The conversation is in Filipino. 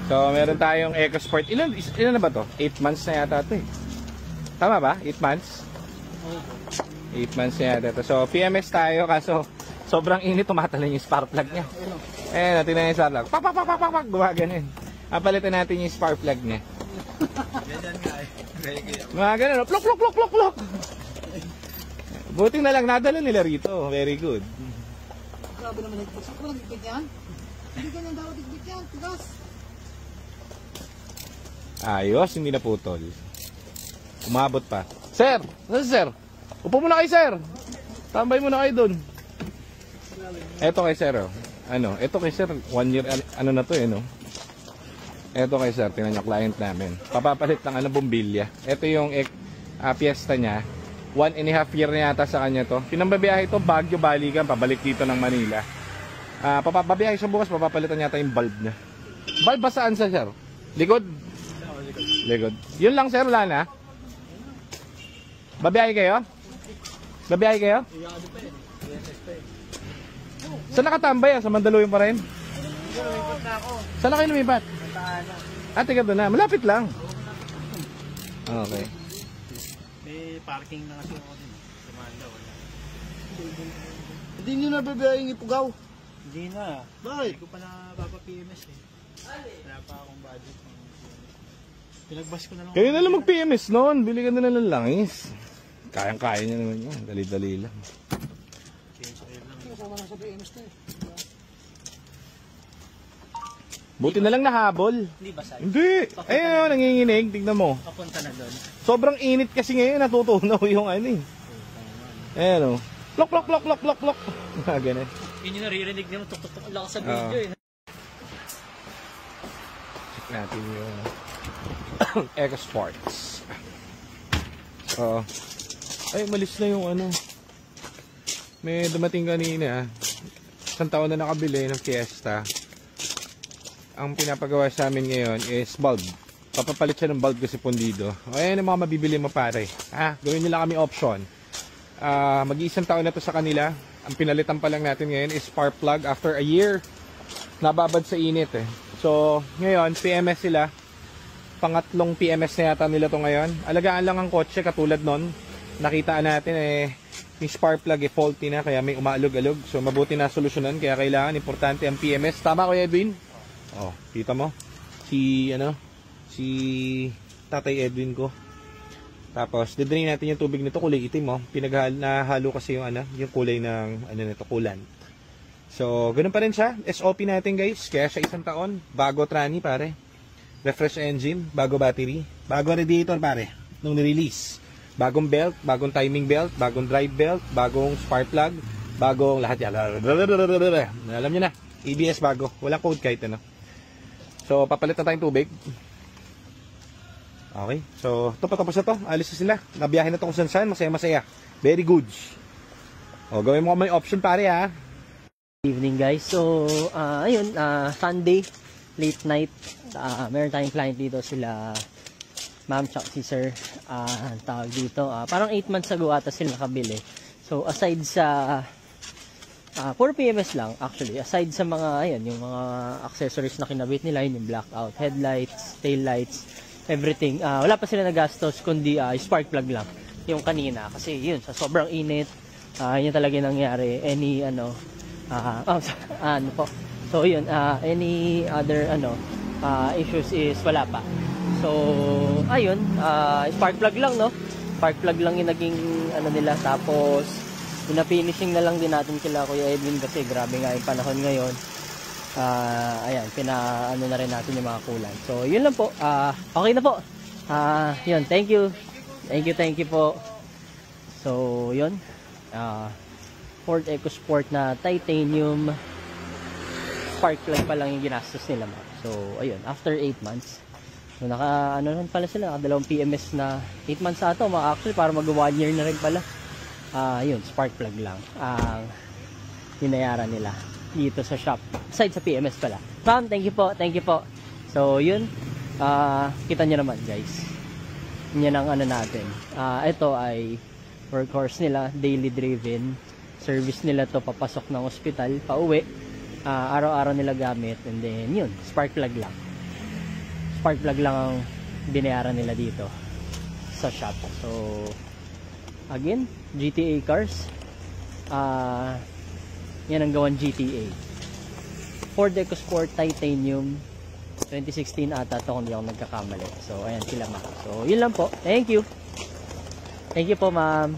So, meron tayong EcoSport. Ilan na ba to? 8 months na yata ito eh. Tama ba? 8 months? 8 months na yata ito. So, PMS tayo kaso sobrang init, tumatalon yung spark plug niya. Eh, natin na yung spark plug. Pak, pak, pak, pak, pak, pak, gumaganin. Papalitan natin yung spark plug niya. Ganyan nga eh. Mga ganun, plok, plok, plok, plok, plok. Buti na lang nadala nila rito. Very good. Grabe naman ito. Saan ko lang digpit yan? Hindi ganyan daw digpit yan. Tigas. Ayos, hindi na putol. Umabot pa. Sir! Ano sir? Upo muna kayo sir! Tambay muna kayo dun. Eto kay sir oh. Ano? Eto kay sir, 1 year, ano na to eh no? Eto kay sir, tingnan nyo, client namin. Papapalit ng ano, bombilya. Eto yung piyesta niya. 1.5 year na yata sa kanya to. Pinambabiyahe ito, Baguio, balikan, pabalik dito ng Manila. Papabiyahe siya bukas, papapalitan yata yung bulb niya. Bulb ba saan sa sir? Likod? Likod. Yun lang sir, wala na? Babiyahe kayo? Babiyahe kayo? Saan nakatambay sa Mandaluyong pa rin? Saan na kayo lumipat? Tiga doon na. Malapit lang. Okay. May parking na kasi ako din. Tumanda wala. Hindi nyo nababiyahe yung Ipugaw. Hindi na. Bakit? Hindi ko pa na PMS eh. Wala pa akong budget. Pinagbas ko na lang. Kayo na lang mag-PMS noon. Bili ka na lang ng langis. Kayang-kaya niya naman yun. Dali-dali lang. Kasama lang sa PMS na eh. Buti na lang nahabol. Hindi ba sa'yo? Hindi. Ayun, nanginginig. Tignan mo. Papunta na doon. Sobrang init kasi ngayon. Natutunaw yung ano eh. Ayan o. Plok, plok, plok, plok, plok, plok. Ganun. Yun yung naririnig niyo. Tuk-tuk-tuk. Ang lakas sa video eh. Check natin yung EcoSports. So, ay, malis na yung ano. May dumating kanina. Isang taon na nakabili ng Fiesta. Ang pinapagawa sa amin ngayon is bulb. Papapalit siya ng bulb kasi pundido. O ayan ang mga mabibili mo pare. Gawin nila kami option. Mag-iisang taon na to sa kanila. Ang pinalitan pa lang natin ngayon is spark plug. After a year, nababad sa init eh. So, ngayon, PMS sila. Pangatlong PMS na yata nila to ngayon. Alagaan lang ang kotse katulad nun. Nakitaan natin yung spark plug faulty na kaya may umaalog-alog. So, mabuti na solusyonan. Kaya kailangan, importante ang PMS. Tama ko, Edwin? Oh, kita mo? Si Tatay Edwin ko. Tapos, didrain natin yung tubig nito, kulay itim, oh. Nahalo kasi yung yung kulay ng nito, coolant. So, ganoon pa rin siya. SOP natin, guys. Kaya siya 1 taon. Bago trani, pare. Refresh engine, bago battery, bago radiator, pare, nung nirelease. Bagong belt, bagong timing belt, bagong drive belt, bagong spark plug, bagong lahat yan. Alam niyo na, ABS bago. Walang code kahit ano. So, papalit na tayong tubig. Okay. So, ito patapos na to. Alis na sila. Nabiyahin na to kung saan. Masaya-masaya. Very good. O, gawin mo may option pare ha. Evening guys. So, ayun. Sunday, late night. Meron tayong client dito. Sila ma'am tsaka si sir. Tawag dito. Parang 8 months ago ata sila nakabili. So, aside sa puro PMS lang actually, aside sa mga yung mga accessories na kinabit nila, yung blackout headlights, tail lights, everything, wala pa sila nagastos kundi spark plug lang yung kanina kasi yun sa sobrang init, yun talaga nangyari. Any so yun, any other issues is wala pa. So ayun, spark plug lang, no, spark plug lang yung naging nila. Tapos pina-finishing na lang din natin kila Kuya Edwin kasi grabe nga yung panahon ngayon. Ayan, na rin natin yung mga kulan. So, yun lang po. Okay na po. Yun, thank you. Thank you po. So, yun. Ford EcoSport na titanium spark plug pa lang yung ginastos nila. So, ayun, after 8 months. So, rin pala sila, dalawang PMS na 8 months ato. Actually, para mag-1 year na rin pala. Yun, spark plug lang ang binayaran nila dito sa shop. Aside sa PMS pala. Ma'am, thank you po. So, yun. Kita nyo naman, guys. Yan ang natin. Ito ay workhorse nila, daily driven. Service nila to papasok ng ospital, pauwi. Araw-araw nila gamit. And then, yun, spark plug lang. spark plug lang ang binayaran nila dito sa shop. So again, GTA cars, yan ang gawan GTA. Ford EcoSport Titanium 2016 ata to kung di ako nagkakamali. So ayan sila, ma'am. So yun lang po, thank you po, ma'am.